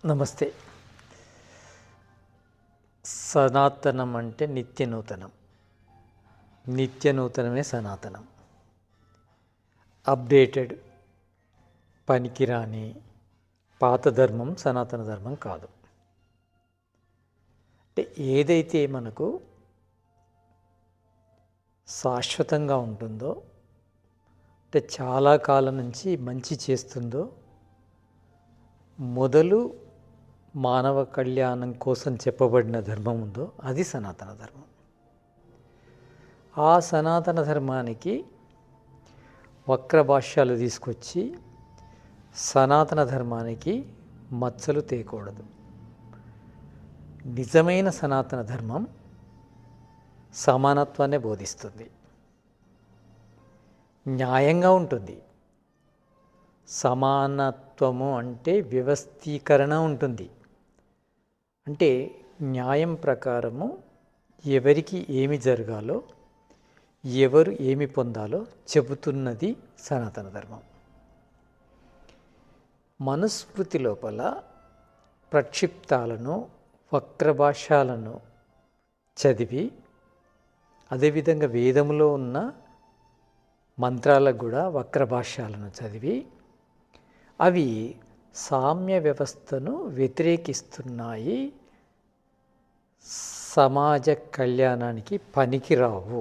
నమస్తే. సనాతనం అంటే నిత్య నూతనం. నిత్య నూతనమే సనాతనం. అప్డేటెడ్, పనికిరాని పాత ధర్మం సనాతన ధర్మం కాదు. అంటే ఏదైతే మనకు శాశ్వతంగా ఉంటుందో, అంటే చాలా కాలం నుంచి మంచి చేస్తుందో, మొదలు మానవ కళ్యాణం కోసం చెప్పబడిన ధర్మం ఉందో అది సనాతన ధర్మం. ఆ సనాతన ధర్మానికి వక్ర భాష్యాలు తీసుకొచ్చి సనాతన ధర్మానికి మచ్చలు తేకూడదు. నిజమైన సనాతన ధర్మం సమానత్వాన్ని బోధిస్తుంది, న్యాయంగా ఉంటుంది. సమానత్వము అంటే వ్యవస్థీకరణ ఉంటుంది. అంటే న్యాయం ప్రకారము ఎవరికి ఏమి జరగాలో, ఎవరు ఏమి పొందాలో చెబుతున్నది సనాతన ధర్మం. మనుస్మృతి లోపల ప్రక్షిప్తాలను, వక్రభాష్యాలను చదివి, అదేవిధంగా వేదములో ఉన్న మంత్రాలకు కూడా వక్రభాష్యాలను చదివి, అవి సామ్య వ్యవస్థను వ్యతిరేకిస్తున్నాయి, సమాజ కళ్యాణానికి పనికిరావు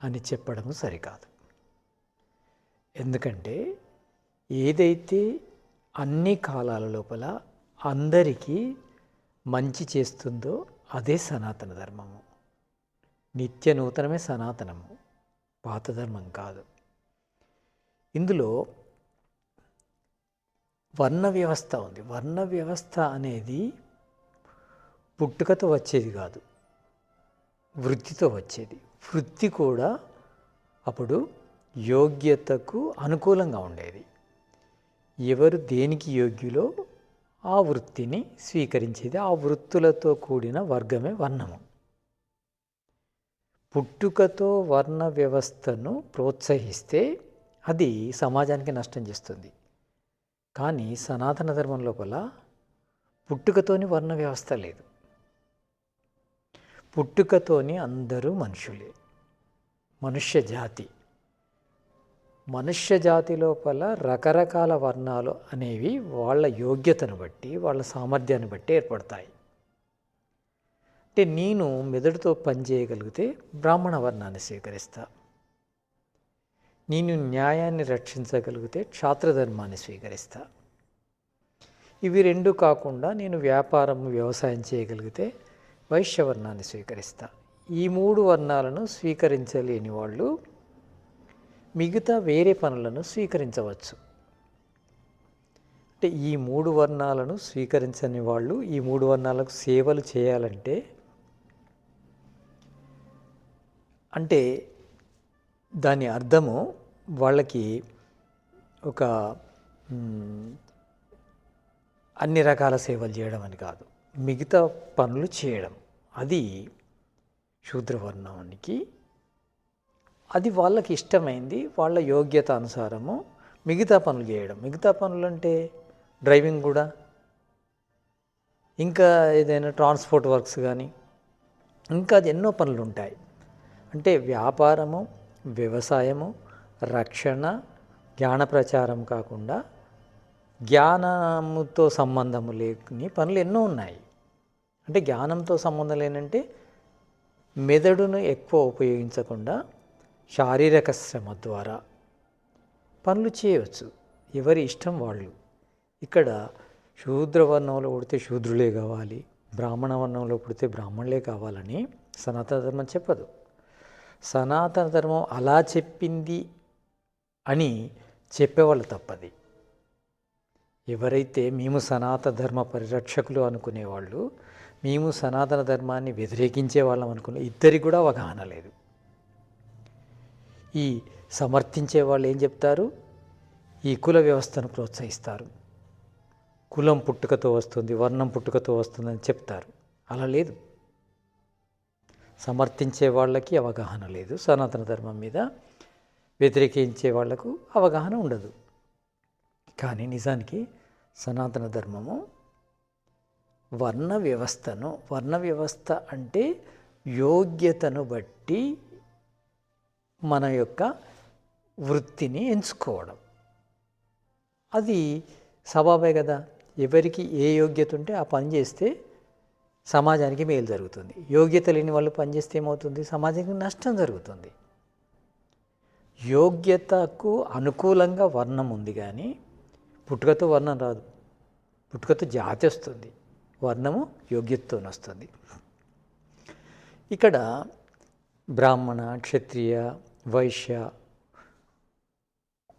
అని చెప్పడము సరికాదు. ఎందుకంటే ఏదైతే అన్ని కాలాల లోపల అందరికీ మంచి చేస్తుందో అదే సనాతన ధర్మము. నిత్య నూతనమే సనాతనము, పాత ధర్మం కాదు. ఇందులో వర్ణ వ్యవస్థ ఉంది. వర్ణ వ్యవస్థ అనేది పుట్టుకతో వచ్చేది కాదు, వృత్తితో వచ్చేది. వృత్తి కూడా అప్పుడు యోగ్యతకు అనుకూలంగా ఉండేది. ఎవరు దేనికి యోగ్యులో ఆ వృత్తిని స్వీకరించేది. ఆ వృత్తులతో కూడిన వర్గమే వర్ణము. పుట్టుకతో వర్ణ వ్యవస్థను ప్రోత్సహిస్తే అది సమాజానికి నష్టం చేస్తుంది. కానీ సనాతన ధర్మం లోపల పుట్టుకతోని వర్ణ వ్యవస్థ లేదు. పుట్టుకతోని అందరూ మనుషులే, మనుష్య జాతి. మనుష్య జాతి లోపల రకరకాల వర్ణాలు అనేవి వాళ్ళ యోగ్యతను బట్టి, వాళ్ళ సామర్థ్యాన్ని బట్టి ఏర్పడతాయి. అంటే నేను మెదడుతో పనిచేయగలిగితే బ్రాహ్మణ వర్ణాన్ని స్వీకరిస్తా. నేను న్యాయాన్ని రక్షించగలిగితే క్షాత్రధర్మాన్ని స్వీకరిస్తా. ఇవి రెండు కాకుండా నేను వ్యవసాయం చేయగలిగితే వైశ్యవర్ణాన్ని స్వీకరిస్తా. ఈ మూడు వర్ణాలను స్వీకరించలేని వాళ్ళు మిగతా వేరే పనులను స్వీకరించవచ్చు. అంటే ఈ మూడు వర్ణాలను స్వీకరించని వాళ్ళు ఈ మూడు వర్ణాలకు సేవలు చేయాలంటే, అంటే దాని అర్థము వాళ్ళకి ఒక అన్ని రకాల సేవలు చేయడం అని కాదు, మిగతా పనులు చేయడం. అది శూద్రవర్ణానికి అది వాళ్ళకి ఇష్టమైంది, వాళ్ళ యోగ్యత అనుసారము మిగతా పనులు చేయడం. మిగతా పనులు అంటే డ్రైవింగ్ కూడా, ఇంకా ఏదైనా ట్రాన్స్పోర్ట్ వర్క్స్ కానీ, ఇంకా ఎన్నో పనులు ఉంటాయి. అంటే వ్యాపారము, వ్యవసాయము, రక్షణ, జ్ఞాన ప్రచారం కాకుండా జ్ఞానముతో సంబంధము లేని పనులు ఎన్నో ఉన్నాయి. అంటే జ్ఞానంతో సంబంధం లేనంటే మెదడును ఎక్కువ ఉపయోగించకుండా శారీరక శ్రమ ద్వారా పనులు చేయవచ్చు. ఎవరి ఇష్టం వాళ్ళు. ఇక్కడ శూద్రవర్ణంలో పుడితే శూద్రులే కావాలి, బ్రాహ్మణ వర్ణంలో పుడితే బ్రాహ్మణులే కావాలని సనాతన ధర్మం చెప్పదు. సనాతన ధర్మం అలా చెప్పింది అని చెప్పేవాళ్ళు తప్పది. ఎవరైతే మేము సనాతన ధర్మ పరిరక్షకులు అనుకునేవాళ్ళు, మేము సనాతన ధర్మాన్ని వ్యతిరేకించే వాళ్ళం అనుకునే ఇద్దరికి కూడా అవగాహన లేదు. ఈ సమర్థించే వాళ్ళు ఏం చెప్తారు? ఈ కుల వ్యవస్థను ప్రోత్సహిస్తారు. కులం పుట్టుకతో వస్తుంది, వర్ణం పుట్టుకతో వస్తుందని చెప్తారు. అలా లేదు. సమర్థించే వాళ్ళకి అవగాహన లేదు, సనాతన ధర్మం మీద వ్యతిరేకించే వాళ్లకు అవగాహన ఉండదు. కానీ నిజానికి సనాతన ధర్మము వర్ణ వ్యవస్థ అంటే యోగ్యతను బట్టి మన యొక్క వృత్తిని ఎంచుకోవడం. అది స్వభావమే కదా. ఎవరికి ఏ యోగ్యత ఉంటే ఆ పని చేస్తే సమాజానికి మేలు జరుగుతుంది. యోగ్యత లేని వాళ్ళు పనిచేస్తే ఏమవుతుంది? సమాజానికి నష్టం జరుగుతుంది. యోగ్యతకు అనుకూలంగా వర్ణం ఉంది, కానీ పుట్టుకతో వర్ణం రాదు. పుట్టుకతో జాతి వస్తుంది, వర్ణము యోగ్యతతో వస్తుంది. ఇక్కడ బ్రాహ్మణ, క్షత్రియ, వైశ్య,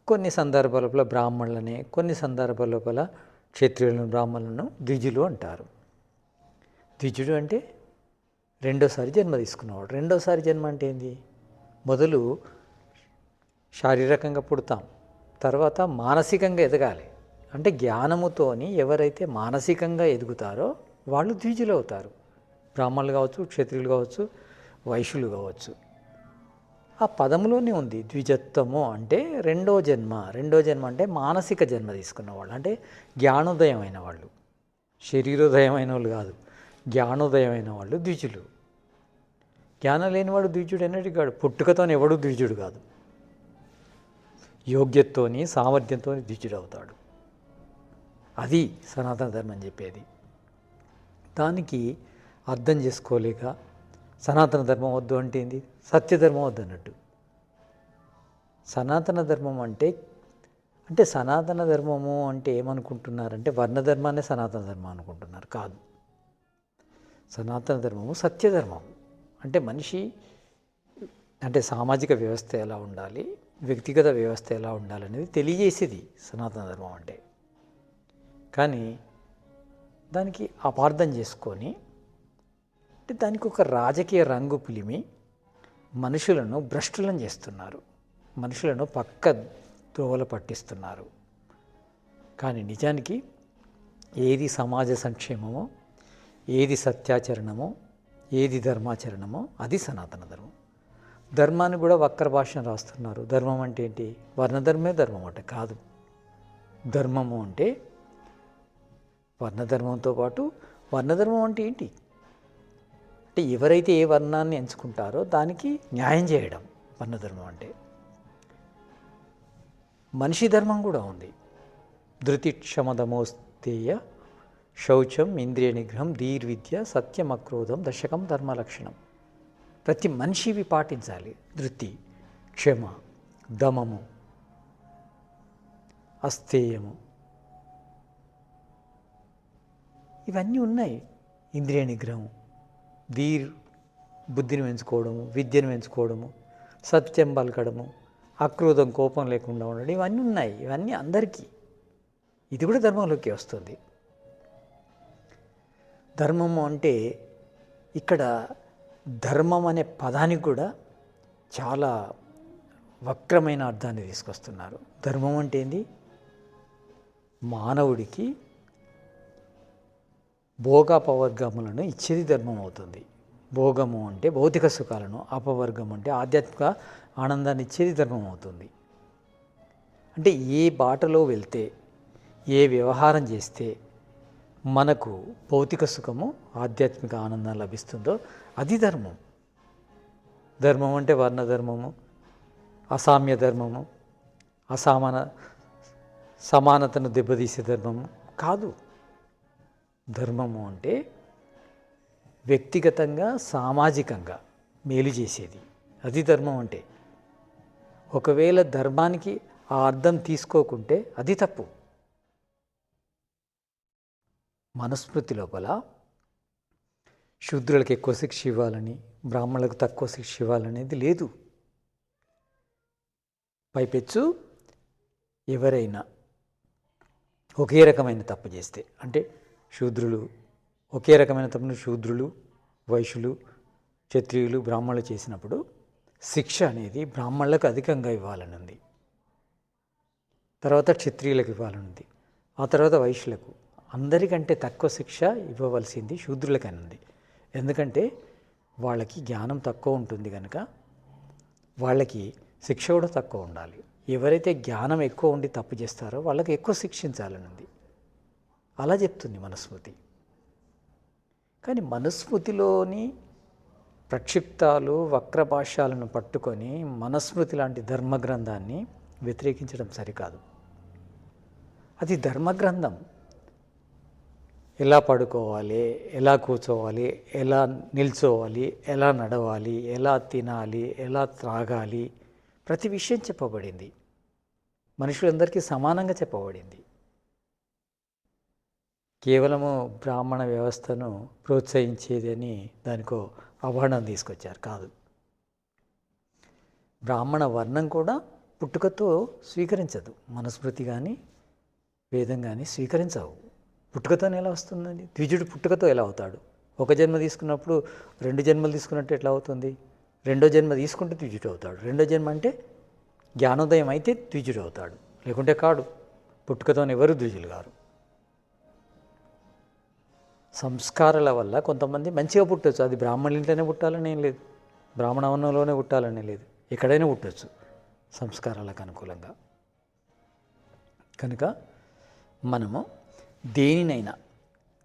కొన్ని సందర్భాల లోపల బ్రాహ్మణులనే, కొన్ని సందర్భాల లోపల క్షత్రియులను, బ్రాహ్మణులను ద్విజులు అంటారు. ద్విజుడు అంటే రెండోసారి జన్మ తీసుకున్నవాడు. రెండోసారి జన్మ అంటే ఏంది? మొదలు శారీరకంగా పుడతాం, తర్వాత మానసికంగా ఎదగాలి. అంటే జ్ఞానముతోని ఎవరైతే మానసికంగా ఎదుగుతారో వాళ్ళు ద్విజులు అవుతారు. బ్రాహ్మణులు కావచ్చు, క్షత్రియులు కావచ్చు, వైశ్యులు కావచ్చు. ఆ పదంలోనే ఉంది ద్విజత్వము అంటే రెండో జన్మ. రెండో జన్మ అంటే మానసిక జన్మ తీసుకున్న వాళ్ళు, అంటే జ్ఞానోదయం అయిన వాళ్ళు. శరీరోదయం అయిన వాళ్ళు కాదు, జ్ఞానోదయం అయిన వాళ్ళు ద్విజులు. జ్ఞానం లేనివాడు ద్విజుడు ఎన్నటికి కాడు. పుట్టుకతోని ఎవడు ద్విజుడు కాదు. యోగ్యతతోని, సామర్థ్యంతో ద్విజుడు అవుతాడు. అది సనాతన ధర్మం చెప్పేది. దానికి అర్థం చేసుకోలేక సనాతన ధర్మం వద్దు అంటే ఏంది? సత్యధర్మం వద్దు అన్నట్టు. సనాతన ధర్మం అంటే సనాతన ధర్మము అంటే ఏమనుకుంటున్నారంటే వర్ణధర్మాన్ని సనాతన ధర్మం అనుకుంటున్నారు. కాదు. సనాతన ధర్మము సత్యధర్మం. అంటే మనిషి అంటే సామాజిక వ్యవస్థ ఎలా ఉండాలి, వ్యక్తిగత వ్యవస్థ ఎలా ఉండాలనేది తెలియజేసేది సనాతన ధర్మం అంటే. కానీ దానికి అపార్థం చేసుకొని అంటే దానికి ఒక రాజకీయ రంగు పులిమి మనుషులను భ్రష్టులను చేస్తున్నారు, మనుషులను పక్క దోవలు పట్టిస్తున్నారు. కానీ నిజానికి ఏది సమాజ సంక్షేమమో, ఏది సత్యాచరణమో, ఏది ధర్మాచరణమో అది సనాతన ధర్మం. ధర్మాన్ని కూడా వక్ర భాషను రాస్తున్నారు. ధర్మం అంటే ఏంటి? వర్ణధర్మే ధర్మం అంటే కాదు. ధర్మము అంటే వర్ణధర్మంతో పాటు, వర్ణధర్మం అంటే ఏంటి అంటే ఎవరైతే ఏ వర్ణాన్ని ఎంచుకుంటారో దానికి న్యాయం చేయడం వర్ణధర్మం అంటే. మనిషి ధర్మం కూడా ఉంది. ధృతి, క్షమదమోస్తేయ, శౌచం, ఇంద్రియ నిగ్రహం, ధీర్విద్య, సత్యం, అక్రోధం, దశకం, ధర్మలక్షణం. ప్రతి మనిషివి పాటించాలి. ధృతి, క్షమ, దమము, అస్థేయము, ఇవన్నీ ఉన్నాయి. ఇంద్రియ నిగ్రహం, బుద్ధిని పెంచుకోవడము, విద్యను పెంచుకోవడము, సత్యం పలకడము, అక్రోధం, కోపం లేకుండా ఉండడం, ఇవన్నీ ఉన్నాయి. ఇవన్నీ అందరికీ. ఇది కూడా ధర్మంలోకి వస్తుంది. ధర్మము అంటే ఇక్కడ ధర్మం అనే పదానికి కూడా చాలా వక్రమైన అర్థాన్ని తీసుకొస్తున్నారు. ధర్మం అంటే ఏంది? మానవుడికి భోగాపవర్గములను ఇచ్చేది ధర్మం అవుతుంది. భోగము అంటే భౌతిక సుఖాలను, అపవర్గం అంటే ఆధ్యాత్మిక ఆనందాన్ని ఇచ్చేది ధర్మం అవుతుంది. అంటే ఏ బాటలో వెళ్తే, ఏ వ్యవహారం చేస్తే మనకు భౌతిక సుఖము, ఆధ్యాత్మిక ఆనందం లభిస్తుందో అది ధర్మం. ధర్మం అంటే వర్ణధర్మము, అసామ్య ధర్మము, సమానతను దెబ్బతీసే ధర్మము కాదు. ధర్మము అంటే వ్యక్తిగతంగా, సామాజికంగా మేలు చేసేది, అది ధర్మం అంటే. ఒకవేళ ధర్మానికి ఆ అర్థం తీసుకోకుంటే అది తప్పు. మనుస్మృతి లోపల శూద్రులకు ఎక్కువ శిక్ష ఇవ్వాలని, బ్రాహ్మణులకు తక్కువ శిక్ష ఇవ్వాలనేది లేదు. పైపెచ్చు ఎవరైనా ఒకే రకమైన తప్పు చేస్తే, అంటే శూద్రులు ఒకే రకమైన తప్పును శూద్రులు, వైశ్యులు, క్షత్రియులు, బ్రాహ్మణులు చేసినప్పుడు శిక్ష అనేది బ్రాహ్మణులకు అధికంగా ఇవ్వాలని ఉంది, తర్వాత క్షత్రియులకు ఇవ్వాలని ఉంది, ఆ తర్వాత వైశ్యులకు. అందరికంటే తక్కువ శిక్ష ఇవ్వవలసింది శూద్రులకని ఉంది. ఎందుకంటే వాళ్ళకి జ్ఞానం తక్కువ ఉంటుంది కనుక వాళ్ళకి శిక్ష కూడా తక్కువ ఉండాలి. ఎవరైతే జ్ఞానం ఎక్కువ ఉండి తప్పు చేస్తారో వాళ్ళకి ఎక్కువ శిక్షించాలని ఉంది. అలా చెప్తుంది మనుస్మృతి. కానీ మనుస్మృతిలోని ప్రక్షిప్తాలు వక్రభాష్యాలను పట్టుకొని మనుస్మృతి లాంటి ధర్మగ్రంథాన్ని వ్యతిరేకించడం సరికాదు. అది ధర్మగ్రంథం. ఎలా పడుకోవాలి, ఎలా కూర్చోవాలి, ఎలా నిల్చోవాలి, ఎలా నడవాలి, ఎలా తినాలి, ఎలా త్రాగాలి, ప్రతి విషయం చెప్పబడింది. మనుషులందరికీ సమానంగా చెప్పబడింది. కేవలము బ్రాహ్మణ వ్యవస్థను ప్రోత్సహించేదని దానికో అవహేళన తీసుకొచ్చారు. కాదు, బ్రాహ్మణ వర్ణం కూడా పుట్టుకతో స్వీకరించదు. మనుస్మృతి కానీ వేదం కానీ స్వీకరించవు. పుట్టుకతోనే ఎలా వస్తుందండి? ద్విజుడు పుట్టుకతో ఎలా అవుతాడు? ఒక జన్మ తీసుకున్నప్పుడు 2 జన్మలు తీసుకున్నట్టు ఎట్లా అవుతుంది? 2వ జన్మ తీసుకుంటే ద్విజుడు అవుతాడు. 2వ జన్మ అంటే జ్ఞానోదయం అయితే ద్విజుడు అవుతాడు, లేకుంటే కాడు. పుట్టుకతోనే ఎవరు ద్విజులు గారు. సంస్కారాల వల్ల కొంతమంది మంచిగా పుట్టచ్చు. అది బ్రాహ్మణుల ఇంట్లోనే పుట్టాలని ఏం లేదు, బ్రాహ్మణ వర్ణంలోనే పుట్టాలని లేదు, ఎక్కడైనా పుట్టచ్చు సంస్కారాలకు అనుకూలంగా. కనుక మనము దేనినైనా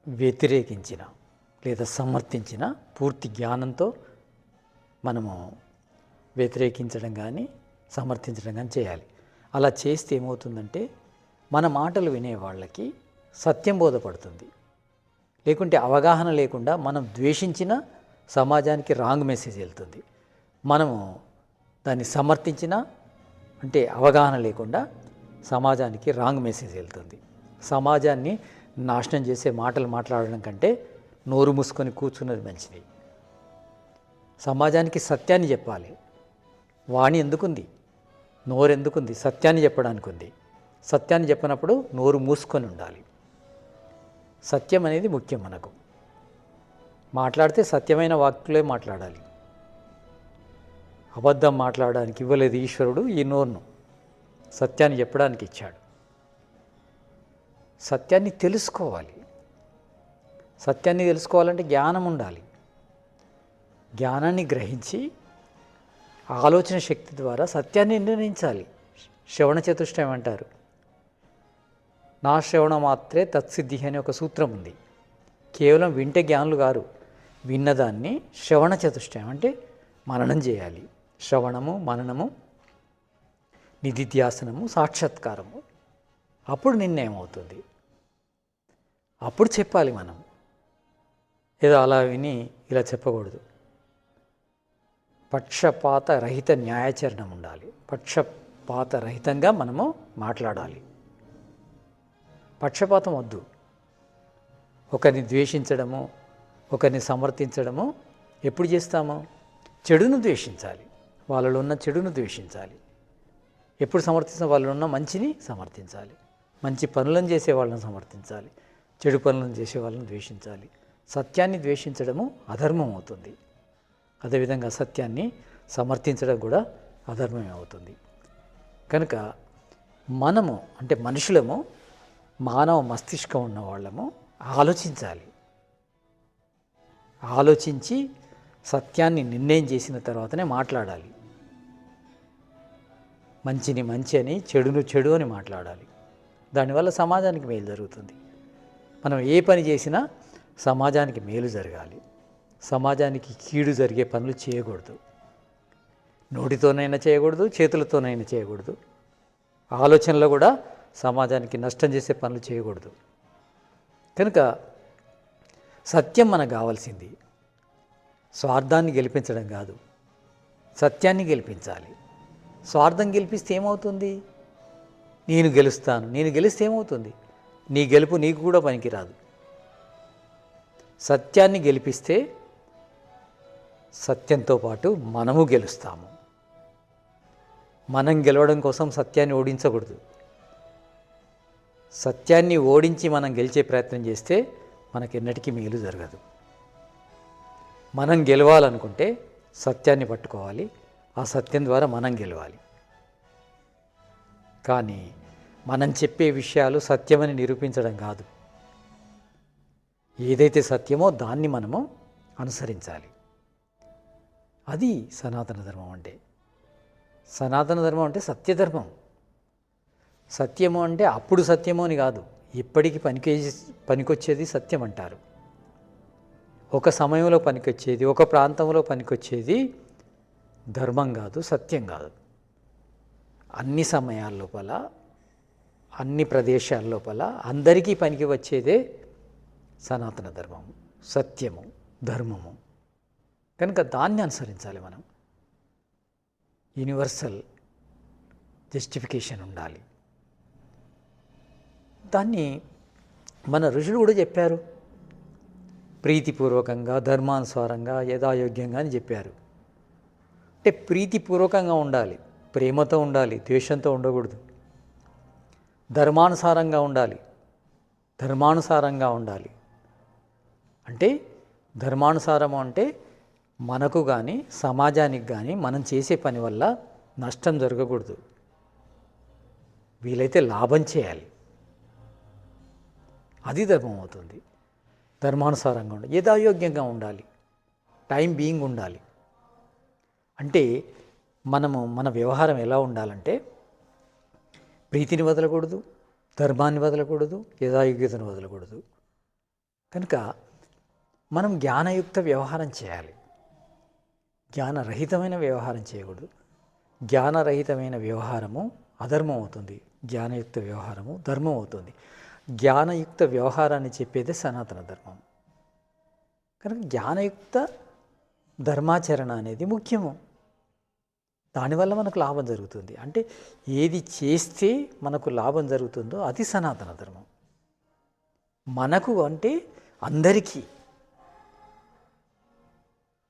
వ్యతిరేకించిన లేదా సమర్థించిన పూర్తి జ్ఞానంతో మనము వ్యతిరేకించడం కానీ సమర్థించడం కానీ చేయాలి. అలా చేస్తే ఏమవుతుందంటే మన మాటలు వినే వాళ్ళకి సత్యం బోధపడుతుంది. లేకుంటే అవగాహన లేకుండా మనం ద్వేషించిన సమాజానికి రాంగ్ మెసేజ్ వెళ్తుంది. మనము దాన్ని సమర్థించిన అంటే అవగాహన లేకుండా సమాజానికి రాంగ్ మెసేజ్ వెళ్తుంది. సమాజాన్ని నాశనం చేసే మాటలు మాట్లాడడం కంటే నోరు మూసుకొని కూర్చున్నది మంచిది. సమాజానికి సత్యాన్ని చెప్పాలి. వాణి ఎందుకుంది, నోరు ఎందుకుంది? సత్యాన్ని చెప్పడానికి ఉంది. సత్యాన్ని చెప్పినప్పుడు నోరు మూసుకొని ఉండాలి. సత్యం అనేది ముఖ్యం. మనకు మాట్లాడితే సత్యమైన వాక్కులే మాట్లాడాలి. అబద్ధం మాట్లాడడానికి ఇవ్వలేదు ఈశ్వరుడు ఈ నోరును, సత్యాన్ని చెప్పడానికి ఇచ్చాడు. సత్యాన్ని తెలుసుకోవాలి. సత్యాన్ని తెలుసుకోవాలంటే జ్ఞానం ఉండాలి. జ్ఞానాన్ని గ్రహించి ఆలోచన శక్తి ద్వారా సత్యాన్ని నిర్ణయించాలి. శ్రవణ చతుష్టయం అంటారు. నా శ్రవణ మాత్రే తత్సిద్ధి అనే ఒక సూత్రం ఉంది. కేవలం వింటే జ్ఞానులు గారు, విన్నదాన్ని శ్రవణ చతుష్టయం అంటే మననం చేయాలి. శ్రవణము, మననము, నిధిధ్యాసనము, సాక్షాత్కారము. అప్పుడు నిర్ణయం అవుతుంది. అప్పుడు చెప్పాలి. మనం ఏదో అలా విని ఇలా చెప్పకూడదు. పక్షపాత రహిత న్యాయాచరణం ఉండాలి. పక్షపాత రహితంగా మనము మాట్లాడాలి. పక్షపాతం వద్దు. ఒకరిని ద్వేషించడము, ఒకరిని సమర్థించడము ఎప్పుడు చేస్తాము? చెడును ద్వేషించాలి. వాళ్ళలో ఉన్న చెడును ద్వేషించాలి. ఎప్పుడు సమర్థించిన వాళ్ళలో ఉన్న మంచిని సమర్థించాలి. మంచి పనులను చేసే వాళ్ళని సమర్థించాలి. చెడు పనులను చేసే వాళ్ళని ద్వేషించాలి. సత్యాన్ని ద్వేషించడము అధర్మం అవుతుంది. అదేవిధంగా సత్యాన్ని సమర్థించడం కూడా అధర్మమే అవుతుంది. కనుక మనము అంటే మనుషులము, మానవ మస్తిష్కం ఉన్న వాళ్ళము ఆలోచించాలి. ఆలోచించి సత్యాన్ని నిర్ణయం చేసిన తర్వాతనే మాట్లాడాలి. మంచిని మంచి అని, చెడును చెడు అని మాట్లాడాలి. దానివల్ల సమాజానికి మేలు జరుగుతుంది. మనం ఏ పని చేసినా సమాజానికి మేలు జరగాలి. సమాజానికి కీడు జరిగే పనులు చేయకూడదు. నోటితోనైనా చేయకూడదు, చేతులతోనైనా చేయకూడదు. ఆలోచనలో కూడా సమాజానికి నష్టం చేసే పనులు చేయకూడదు. కనుక సత్యం మనకు కావాల్సింది. స్వార్థాన్ని గెలిపించడం కాదు, సత్యాన్ని గెలిపించాలి. స్వార్థం గెలిపిస్తే ఏమవుతుంది? నేను గెలుస్తాను, నేను గెలిస్తే ఏమవుతుంది? నీ గెలుపు నీకు కూడా పనికిరాదు. సత్యాన్ని గెలిపిస్తే సత్యంతో పాటు మనము గెలుస్తాము. మనం గెలవడం కోసం సత్యాన్ని ఓడించకూడదు. సత్యాన్ని ఓడించి మనం గెలిచే ప్రయత్నం చేస్తే మనకెన్నటికీ మేలు జరగదు. మనం గెలవాలనుకుంటే సత్యాన్ని పట్టుకోవాలి. ఆ సత్యం ద్వారా మనం గెలవాలి. కానీ మనం చెప్పే విషయాలు సత్యమని నిరూపించడం కాదు. ఏదైతే సత్యమో దాన్ని మనము అనుసరించాలి. అది సనాతన ధర్మం అంటే. సనాతన ధర్మం అంటే సత్యధర్మం. సత్యము అంటే అప్పుడు సత్యము అని కాదు, ఎప్పటికీ పనికొచ్చేది సత్యం అంటారు. ఒక సమయంలో పనికొచ్చేది, ఒక ప్రాంతంలో పనికొచ్చేది ధర్మం కాదు, సత్యం కాదు. అన్ని సమయాల లోపల, అన్ని ప్రదేశాల లోపల అందరికీ పనికి వచ్చేదే సనాతన ధర్మము, సత్యము, ధర్మము. కనుక దాన్ని అనుసరించాలి మనం. యూనివర్సల్ జస్టిఫికేషన్ ఉండాలి. దాన్ని మన ఋషులు కూడా చెప్పారు. ప్రీతిపూర్వకంగా, ధర్మానుసారంగా, యథాయోగ్యంగా అని చెప్పారు. అంటే ప్రీతిపూర్వకంగా ఉండాలి, ప్రేమతో ఉండాలి, ద్వేషంతో ఉండకూడదు. ధర్మానుసారంగా ఉండాలి, ధర్మానుసారంగా ఉండాలి. అంటే ధర్మానుసారం అంటే మనకు కానీ సమాజానికి కానీ మనం చేసే పని వల్ల నష్టం జరగకూడదు, వీలైతే లాభం చేయాలి. అది ధర్మం అవుతుంది. ధర్మానుసారంగా ఉండాలి, యథాయోగ్యంగా ఉండాలి, టైం బీయింగ్ ఉండాలి. అంటే మన వ్యవహారం ఎలా ఉండాలంటే ప్రీతిని వదలకూడదు, ధర్మాన్ని వదలకూడదు, యథాయోగ్యతను వదలకూడదు. కనుక మనం జ్ఞానయుక్త వ్యవహారం చేయాలి, జ్ఞానరహితమైన వ్యవహారం చేయకూడదు. జ్ఞానరహితమైన వ్యవహారము అధర్మం అవుతుంది, జ్ఞానయుక్త వ్యవహారము ధర్మం అవుతుంది. జ్ఞానయుక్త వ్యవహారాన్ని చెప్పేదే సనాతన ధర్మం. కనుక జ్ఞానయుక్త ధర్మాచరణ అనేది ముఖ్యము. దానివల్ల మనకు లాభం జరుగుతుంది. అంటే ఏది చేస్తే మనకు లాభం జరుగుతుందో అది సనాతన ధర్మం. మనకు అంటే అందరికీ.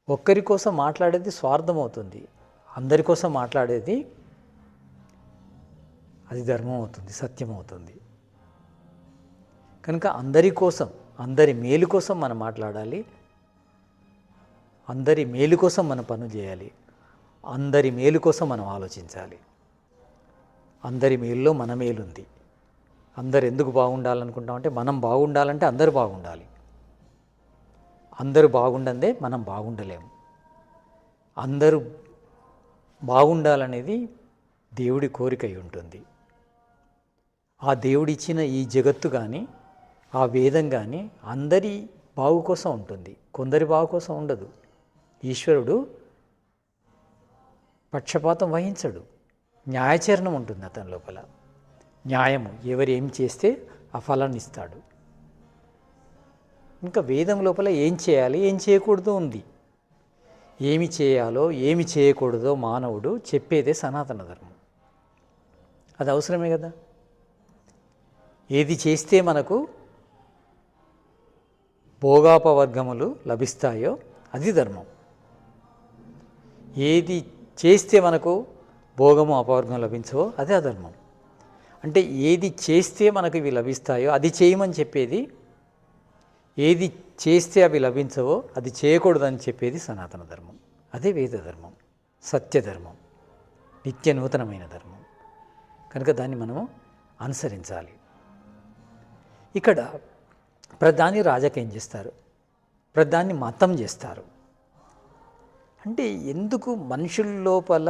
ఒక్కరి కోసం మాట్లాడేది స్వార్థం అవుతుంది, అందరి కోసం మాట్లాడేది అది ధర్మం అవుతుంది, సత్యం అవుతుంది. కనుక అందరి కోసం, అందరి మేలు కోసం మనం మాట్లాడాలి, అందరి మేలు కోసం మనం పనులు చేయాలి, అందరి మేలు కోసం మనం ఆలోచించాలి. అందరి మేలులో మన మేలుంది. అందరు ఎందుకు బాగుండాలనుకుంటామంటే మనం బాగుండాలంటే అందరూ బాగుండాలి. అందరూ బాగుండందే మనం బాగుండలేము. అందరూ బాగుండాలనేది దేవుడి కోరిక అయి ఉంటుంది. ఆ దేవుడిచ్చిన ఈ జగత్తు కానీ, ఆ వేదం కానీ అందరి బాగు కోసం ఉంటుంది, కొందరి బాగు కోసం ఉండదు. ఈశ్వరుడు పక్షపాతం వహించడు, న్యాయచరణం ఉంటుంది అతని లోపల. న్యాయము, ఎవరు ఏం చేస్తే ఆ ఫలాన్ని ఇస్తాడు. ఇంకా వేదం లోపల ఏం చేయాలి, ఏం చేయకూడదు ఉంది. ఏమి చేయాలో ఏమి చేయకూడదో మానవుడు చెప్పేదే సనాతన ధర్మం. అది అవసరమే కదా. ఏది చేస్తే మనకు భోగాపవర్గములు లభిస్తాయో అది ధర్మం. ఏది చేస్తే మనకు భోగము అపవర్గం లభించవో అదే అధర్మం. అంటే ఏది చేస్తే మనకు ఇవి లభిస్తాయో అది చేయమని చెప్పేది, ఏది చేస్తే అవి లభించవో అది చేయకూడదని చెప్పేది సనాతన ధర్మం. అదే వేద ధర్మం, సత్యధర్మం, నిత్య నూతనమైన ధర్మం. కనుక దాన్ని మనము అనుసరించాలి. ఇక్కడ ప్రధాని రాజకీయం చేస్తారు, ప్రధాని మతం చేస్తారు. అంటే ఎందుకు మనుషుల లోపల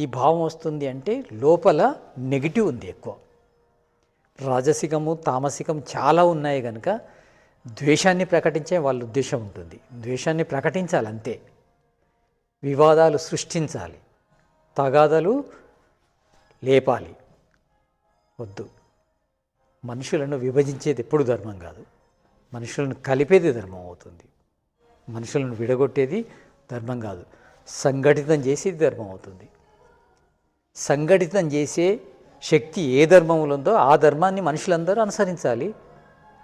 ఈ భావం వస్తుంది అంటే లోపల నెగిటివ్ ఉంది ఎక్కువ. రాజసికము తామసికం చాలా ఉన్నాయి కనుక ద్వేషాన్ని ప్రకటించే వాళ్ళ ఉద్దేశం ఉంటుంది. ద్వేషాన్ని ప్రకటించాలి అంతే, వివాదాలు సృష్టించాలి, తగాదలు లేపాలి. వద్దు. మనుషులను విభజించేది ఎప్పుడు ధర్మం కాదు, మనుషులను కలిపేది ధర్మం అవుతుంది. మనుషులను విడగొట్టేది ధర్మం కాదు, సంఘటితం చేసేది ధర్మం అవుతుంది. సంఘటితం చేసే శక్తి ఏ ధర్మంలో ఉందో ఆ ధర్మాన్ని మనుషులందరూ అనుసరించాలి.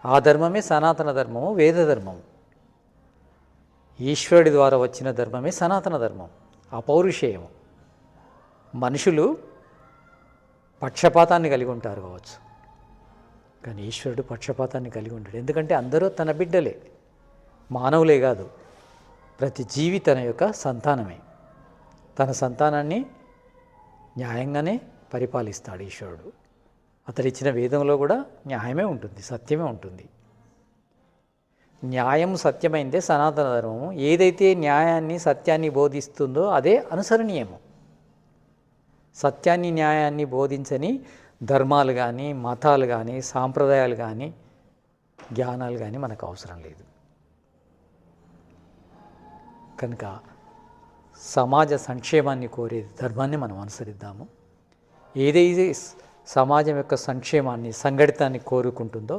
ఆ ధర్మమే సనాతన ధర్మము, వేద ధర్మము. ఈశ్వరుడి ద్వారా వచ్చిన ధర్మమే సనాతన ధర్మం, అపౌరుషేయము. మనుషులు పక్షపాతాన్ని కలిగి ఉంటారు కావచ్చు, కానీ ఈశ్వరుడు పక్షపాతాన్ని కలిగి ఉంటాడు. ఎందుకంటే అందరూ తన బిడ్డలే, మానవులే కాదు, ప్రతి జీవి తన యొక్క సంతానమే. తన సంతానాన్ని న్యాయంగానే పరిపాలిస్తాడు ఈశ్వరుడు. అతడిచ్చిన వేదంలో కూడా న్యాయమే ఉంటుంది, సత్యమే ఉంటుంది. న్యాయం సత్యమైందే సనాతన ధర్మము. ఏదైతే న్యాయాన్ని సత్యాన్ని బోధిస్తుందో అదే అనుసరణీయము. సత్యాన్ని న్యాయాన్ని బోధించని ధర్మాలు కానీ, మతాలు కానీ, సాంప్రదాయాలు కానీ, జ్ఞానాలు కానీ మనకు అవసరం లేదు. కనుక సమాజ సంక్షేమాన్ని కోరేది ధర్మాన్ని మనం అనుసరిద్దాము. ఏదైతే సమాజం యొక్క సంక్షేమాన్ని, సంఘటితాన్ని కోరుకుంటుందో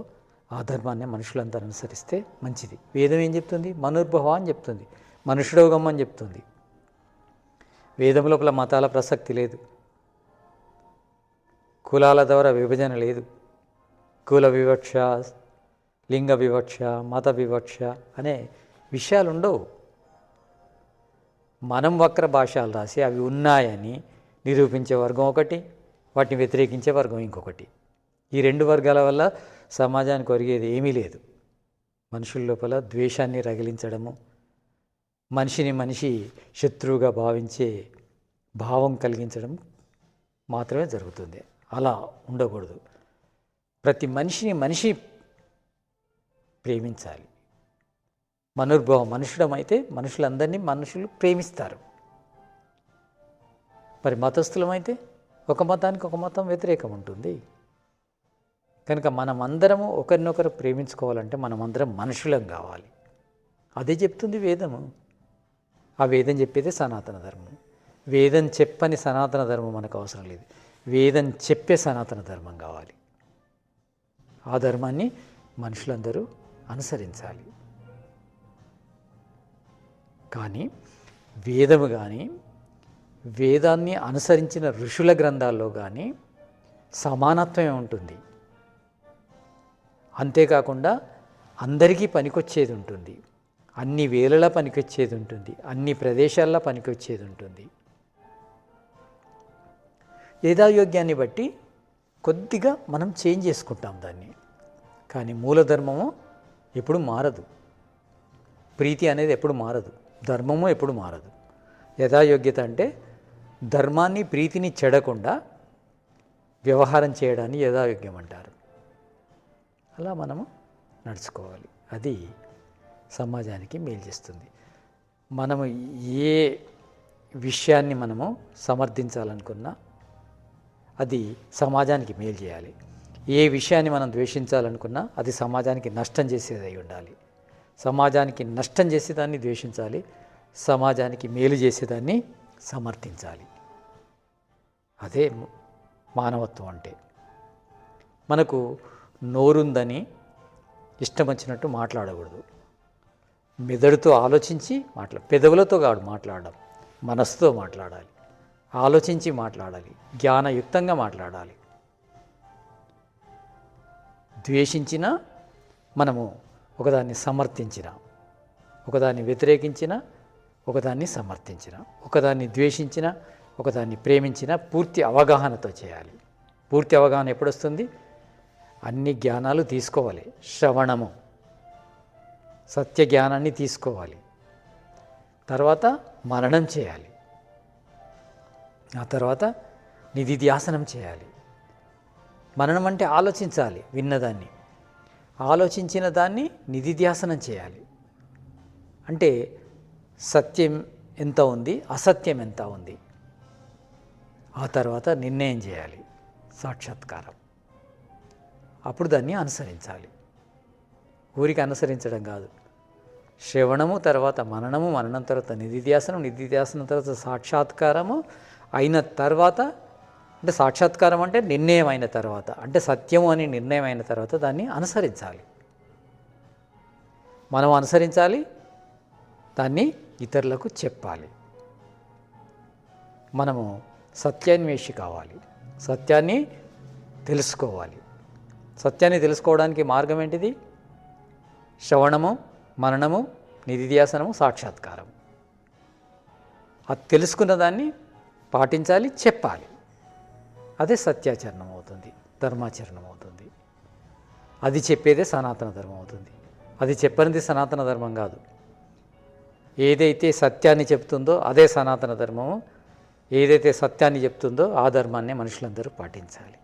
ఆ ధర్మాన్ని మనుషులందరూ అనుసరిస్తే మంచిది. వేదం ఏం చెప్తుంది? మనుర్భవ అని చెప్తుంది, మనుషుడోగమ్మని చెప్తుంది. వేదం లోపల మతాల ప్రసక్తి లేదు, కులాల ద్వారా విభజన లేదు, కుల వివక్ష, లింగ వివక్ష, మత వివక్ష అనే విషయాలు ఉండవు. మనం వక్ర భాషలు రాసి అవి ఉన్నాయని నిరూపించే వర్గం ఒకటి, వాటిని వ్యతిరేకించే వర్గం ఇంకొకటి. ఈ రెండు వర్గాల వల్ల సమాజానికి ఒరిగేది ఏమీ లేదు. మనుషుల లోపల ద్వేషాన్ని రగిలించడము, మనిషిని మనిషి శత్రువుగా భావించే భావం కలిగించడం మాత్రమే జరుగుతుంది. అలా ఉండకూడదు. ప్రతి మనిషిని మనిషి ప్రేమించాలి. మనుర్భవం, మనుషుడమైతే మనుషులందరినీ మనుషులు ప్రేమిస్తారు. మరి మతస్థులమైతే ఒక మతానికి ఒక మతం వ్యతిరేకం ఉంటుంది. కనుక మనమందరము ఒకరినొకరు ప్రేమించుకోవాలంటే మనమందరం మనుషులం కావాలి. అదే చెప్తుంది వేదము. ఆ వేదం చెప్పేదే సనాతన ధర్మం. వేదం చెప్పని సనాతన ధర్మం మనకు అవసరం లేదు. వేదం చెప్పే సనాతన ధర్మం కావాలి. ఆ ధర్మాన్ని మనుషులందరూ అనుసరించాలి. కానీ వేదము కానీ, వేదాన్ని అనుసరించిన ఋషుల గ్రంథాల్లో కానీ సమానత్వమే ఉంటుంది. అంతేకాకుండా అందరికీ పనికొచ్చేది ఉంటుంది, అన్ని వేళలా పనికొచ్చేది ఉంటుంది, అన్ని ప్రదేశాల్లో పనికొచ్చేది ఉంటుంది. యథాయోగ్యాన్ని బట్టి కొద్దిగా మనం చేంజ్ చేసుకుంటాం దాన్ని. కానీ మూలధర్మము ఎప్పుడు మారదు. ప్రీతి అనేది ఎప్పుడు మారదు, ధర్మము ఎప్పుడు మారదు. యథాయోగ్యత అంటే ధర్మాన్ని, ప్రీతిని చెడకుండా వ్యవహారం చేయడాన్ని యథాయోగ్యం అంటారు. అలా మనము నడుచుకోవాలి. అది సమాజానికి మేలు చేస్తుంది. మనము ఏ విషయాన్ని మనము సమర్థించాలనుకున్నా అది సమాజానికి మేలు చేయాలి. ఏ విషయాన్ని మనం ద్వేషించాలనుకున్నా అది సమాజానికి నష్టం చేసేది అయి ఉండాలి. సమాజానికి నష్టం చేసేదాన్ని ద్వేషించాలి, సమాజానికి మేలు చేసేదాన్ని సమర్థించాలి. అదే మానవత్వం అంటే. మనకు నోరుందని ఇష్టం వచ్చినట్టు మాట్లాడకూడదు. మెదడుతో ఆలోచించి పెదవులతో కాదు మాట్లాడడం, మనసుతో మాట్లాడాలి, ఆలోచించి మాట్లాడాలి, జ్ఞానయుక్తంగా మాట్లాడాలి. ద్వేషించిన మనము ఒకదాన్ని సమర్థించిన, ఒకదాన్ని వ్యతిరేకించిన, ఒకదాన్ని సమర్థించిన, ఒకదాన్ని ద్వేషించిన, ఒకదాన్ని ప్రేమించిన పూర్తి అవగాహనతో చేయాలి. పూర్తి అవగాహన ఎప్పుడు వస్తుంది? అన్ని జ్ఞానాలు తీసుకోవాలి. శ్రవణము, సత్య జ్ఞానాన్ని తీసుకోవాలి. తర్వాత మననం చేయాలి. ఆ తర్వాత నిధిధ్యాసనం చేయాలి. మననం అంటే ఆలోచించాలి, విన్నదాన్ని ఆలోచించిన దాన్ని నిధిధ్యాసనం చేయాలి. అంటే సత్యం ఎంత ఉంది, అసత్యం ఎంత ఉంది, ఆ తర్వాత నిర్ణయం చేయాలి, సాక్షాత్కారం. అప్పుడు దాన్ని అనుసరించాలి. ఊరికి అనుసరించడం కాదు. శ్రవణము తర్వాత మననము, మననం తర్వాత నిధిధ్యాసనం, నిధిధ్యాసనం తర్వాత సాక్షాత్కారము అయిన తర్వాత, అంటే సాక్షాత్కారం అంటే నిర్ణయం అయిన తర్వాత, అంటే సత్యము అని నిర్ణయం అయిన తర్వాత దాన్ని అనుసరించాలి. మనం అనుసరించాలి, దాన్ని ఇతరులకు చెప్పాలి. మనము సత్యాన్వేషి కావాలి, సత్యాన్ని తెలుసుకోవాలి. సత్యాన్ని తెలుసుకోవడానికి మార్గం ఏంటిది? శ్రవణము, మననము, నిధిధ్యాసనము, సాక్షాత్కారం. అది తెలుసుకున్న దాన్ని పాటించాలి, చెప్పాలి. అదే సత్యాచరణం అవుతుంది, ధర్మాచరణం అవుతుంది. అది చెప్పేదే సనాతన ధర్మం అవుతుంది. అది చెప్పనిది సనాతన ధర్మం కాదు. ఏదైతే సత్యాన్ని చెప్తుందో అదే సనాతన ధర్మము. ఏదైతే సత్యాన్ని చెప్తుందో ఆ ధర్మాన్ని మనుషులందరూ పాటించాలి.